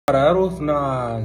ሮፍና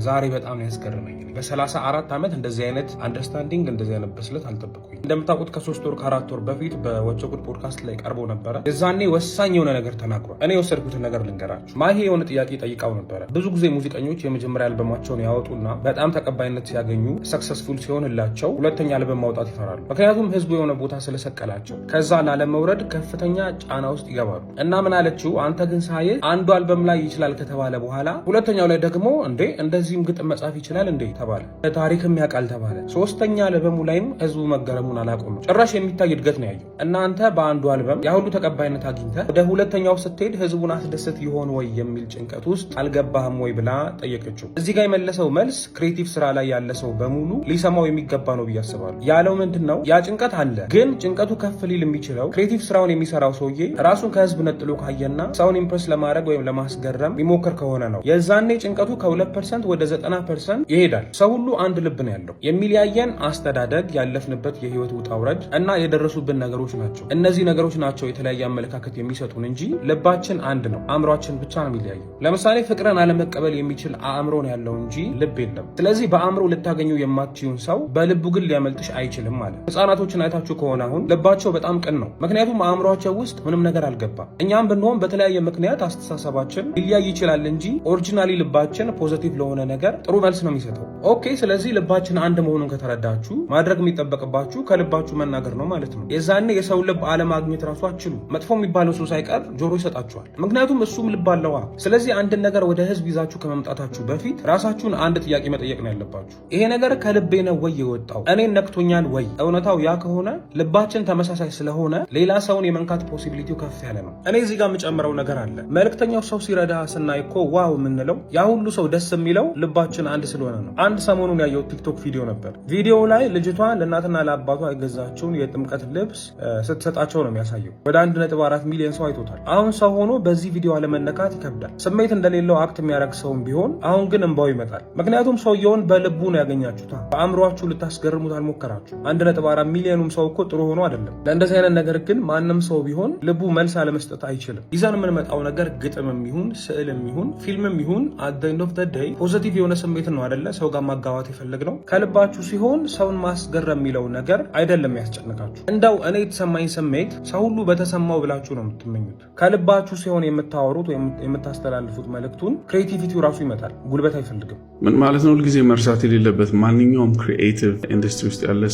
ዛሬ በጣም ያስገርመኝ በ34 ዓመት እንደዚህ አይነት አንደርስታንዲንግ እንደዚህ አይነት ብስለት አልጠበቁኝ። እንደምታውቁት ከ3 ወር ከ4 ወር በፊት በወቸጉድ ፖድካስት ላይ ቀርቦ ነበረ። የዛኔ ወሳኝ የሆነ ነገር ተናግሯል። እኔ የወሰድኩትን ነገር ልንገራችሁ። ማሂ የሆነ ጥያቄ ጠይቃው ነበረ። ብዙ ጊዜ ሙዚቀኞች የመጀመሪያ አልበማቸውን ያወጡና በጣም ተቀባይነት ሲያገኙ ሰክሰስፉል ሲሆንላቸው ሁለተኛ አልበም ማውጣት ይፈራሉ። ምክንያቱም ህዝቡ የሆነ ቦታ ስለሰቀላቸው ከዛ ላለመውረድ ከፍተኛ ጫና ውስጥ ይገባሉ። እና ምን አለችው? አንተ ግን ሳይ አንዱ አልበም ላይ ይችላል ከተባለ በኋላ ሁለተኛው ላይ ደግሞ እንዴ እንደዚህም ግጥም መጻፍ ይችላል እንዴ ተባለ። ታሪክም ያውቃል ተባለ። ሶስተኛ አልበሙ ላይም ህዝቡ መገረሙን አላቆመም። ጭራሽ የሚታይ እድገት ነው ያየው። እናንተ በአንዱ አልበም ያ ሁሉ ተቀባይነት አግኝተ ወደ ሁለተኛው ስትሄድ ህዝቡን አስደሰት ይሆን ወይ የሚል ጭንቀት ውስጥ አልገባህም ወይ ብላ ጠየቀችው። እዚህ ጋር የመለሰው መልስ ክሬቲቭ ስራ ላይ ያለ ሰው በሙሉ ሊሰማው የሚገባ ነው ብዬ አስባለሁ። ያለው ምንድነው? ያ ጭንቀት አለ፣ ግን ጭንቀቱ ከፍ ሊል የሚችለው ክሬቲቭ ስራውን የሚሰራው ሰውዬ ራሱን ከህዝብ ነጥሎ ካየና ሰውን ኢምፕረስ ለማድረግ ወይም ለማስገረም የሚሞክር ከሆነ ነው። የዛኔ ጭንቀቱ ከ2% ወደ 90% ይሄዳል። ሰው ሁሉ አንድ ልብ ነው ያለው። የሚለያየን አስተዳደግ፣ ያለፍንበት የህይወት ውጣ ውረድ እና የደረሱብን ነገሮች ናቸው። እነዚህ ነገሮች ናቸው የተለያየ አመለካከት የሚሰጡን እንጂ ልባችን አንድ ነው። አእምሯችን ብቻ ነው የሚለያየው። ለምሳሌ ፍቅርን አለመቀበል የሚችል አእምሮ ነው ያለው እንጂ ልብ የለም። ስለዚህ በአእምሮ ልታገኙ የማትችዩን ሰው በልቡ ግን ሊያመልጥሽ አይችልም ማለት። ህፃናቶችን አይታችሁ ከሆነ አሁን ልባቸው በጣም ቅን ነው። ምክንያቱም አእምሯቸው ውስጥ ምንም ነገር አልገባም። እኛም ብንሆን በተለያየ ምክንያት አስተሳሰባችን ሊለያይ ይችላል እንጂ ኦሪጂናሊ ልባችን ፖዚቲቭ ለሆነ ነገር ጥሩ መልስ ነው የሚሰጠው። ኦኬ፣ ስለዚህ ልባችን አንድ መሆኑን ከተረዳችሁ ማድረግ የሚጠበቅባችሁ ከልባችሁ መናገር ነው ማለት ነው። የዛኔ የሰው ልብ አለማግኘት ራሱ አችሉ። መጥፎ የሚባለው ሰው ሳይቀር ጆሮ ይሰጣችኋል። ምክንያቱም እሱም ልብ አለዋ። ስለዚህ አንድን ነገር ወደ ህዝብ ይዛችሁ ከመምጣታችሁ በፊት ራሳችሁን አንድ ጥያቄ መጠየቅ ነው ያለባችሁ። ይሄ ነገር ከልቤ ነው ወይ የወጣው? እኔን ነክቶኛል ወይ? እውነታው ያ ከሆነ ልባችን ተመሳሳይ ስለሆነ ሌላ ሰውን የመንካት ፖሲቢሊቲው ከፍ ያለ ነው። እኔ እዚህ ጋር የምጨምረው ነገር አለ። መልእክተኛው ሰው ሲረዳ ስናይ እኮ ዋው የምንለው ያ ሁሉ ሰው ደስ የሚለው ልባችን አንድ ስለሆነ ነው። አንድ ሰሞኑን ያየው ቲክቶክ ቪዲዮ ነበር። ቪዲዮው ላይ ልጅቷ ለእናትና ለአባቷ የገዛቸውን የጥምቀት ልብስ ስትሰጣቸው ነው የሚያሳየው። ወደ 1.4 ሚሊዮን ሰው አይቶታል። አሁን ሰው ሆኖ በዚህ ቪዲዮ አለመነካት ይከብዳል። ስሜት እንደሌለው አክት የሚያደርግ ሰውም ቢሆን አሁን ግን እንባው ይመጣል። ምክንያቱም ሰውየውን በልቡ ነው ያገኛችሁታ። በአእምሯችሁ ልታስገርሙት አልሞከራችሁ። 1.4 ሚሊዮኑም ሰው እኮ ጥሩ ሆኖ አይደለም። ለእንደዚህ አይነት ነገር ግን ማንም ሰው ቢሆን ልቡ መልስ አለመስጠት አይችልም። ይዘን የምንመጣው ነገር ግጥምም ይሁን ስዕልም ይሁን ፊልምም ይሁን at the end of the day ፖዚቲቭ የሆነ ስሜት ነው አይደለ? ሰው ጋር ማጋባት የፈለግነው ከልባችሁ ሲሆን ሰውን ማስገረም የሚለው ነገር አይደለም ያስጨንቃችሁ። እንደው እኔ የተሰማኝ ስሜት ሰው ሁሉ በተሰማው ብላችሁ ነው የምትመኙት። ከልባችሁ ሲሆን የምታወሩት ወይም የምታስተላልፉት መልእክቱን ክሬቲቪቲው ራሱ ይመጣል። ጉልበት አይፈልግም። ምን ማለት ነው? ሁልጊዜ መርሳት የሌለበት ማንኛውም ክሪኤቲቭ ኢንዱስትሪ ውስጥ ያለ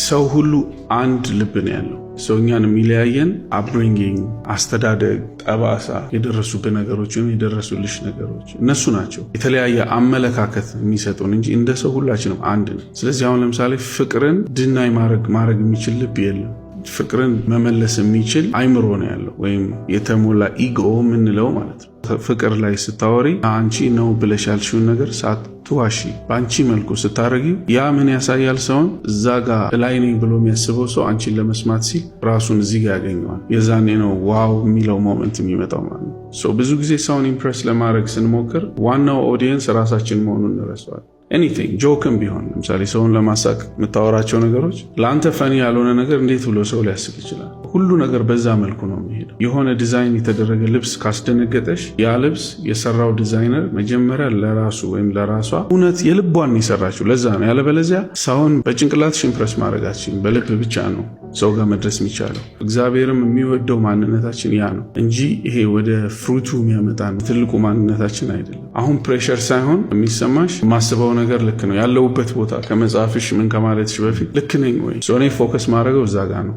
ሰው ሁሉ አንድ ልብ ነው ያለው። ሰው እኛን የሚለያየን አፕብሪንጊንግ፣ አስተዳደግ፣ ጠባሳ፣ የደረሱብን ነገሮች ወይም የደረሱልሽ ነገሮች እነሱ ናቸው የተለያየ አመለካከት የሚሰጡን እንጂ እንደ ሰው ሁላችንም አንድ ነው። ስለዚህ አሁን ለምሳሌ ፍቅርን ድናይ ማድረግ የሚችል ልብ የለም። ፍቅርን መመለስ የሚችል አይምሮ ነው ያለው፣ ወይም የተሞላ ኢጎ የምንለው ማለት ነው። ፍቅር ላይ ስታወሪ አንቺ ነው ብለሽ ያልሽውን ነገር ሳትዋሺ በአንቺ መልኩ ስታረጊው ያ ምን ያሳያል? ሰውን እዛ ጋር ላይ ነኝ ብሎ የሚያስበው ሰው አንቺን ለመስማት ሲል ራሱን እዚህ ጋር ያገኘዋል። የዛኔ ነው ዋው የሚለው ሞመንት የሚመጣው ማለት ነው። ብዙ ጊዜ ሰውን ኢምፕረስ ለማድረግ ስንሞክር ዋናው ኦዲየንስ ራሳችን መሆኑን እንረሳዋለን። ኤኒቲንግ ጆክም ቢሆን ለምሳሌ ሰውን ለማሳቅ የምታወራቸው ነገሮች ለአንተ ፈኒ ያልሆነ ነገር እንዴት ብሎ ሰው ሊያስቅ ይችላል? ሁሉ ነገር በዛ መልኩ ነው የሚሄደው። የሆነ ዲዛይን የተደረገ ልብስ ካስደነገጠሽ ያ ልብስ የሰራው ዲዛይነር መጀመሪያ ለራሱ ወይም ለራሷ እውነት የልቧን የሰራችው ለዛ ነው። ያለበለዚያ ሰውን በጭንቅላትሽ ኢምፕረስ ማድረጋችን በልብ ብቻ ነው ሰው ጋር መድረስ የሚቻለው። እግዚአብሔርም የሚወደው ማንነታችን ያ ነው እንጂ ይሄ ወደ ፍሩቱ የሚያመጣ ትልቁ ማንነታችን አይደለም። አሁን ፕሬሸር ሳይሆን የሚሰማሽ ማስበው ነገር ልክ ነው ያለውበት ቦታ ከመጽሐፍሽ ምን ከማለትሽ በፊት ልክ ነኝ ወይ? እኔ ፎከስ ማድረገው እዛ ጋር ነው።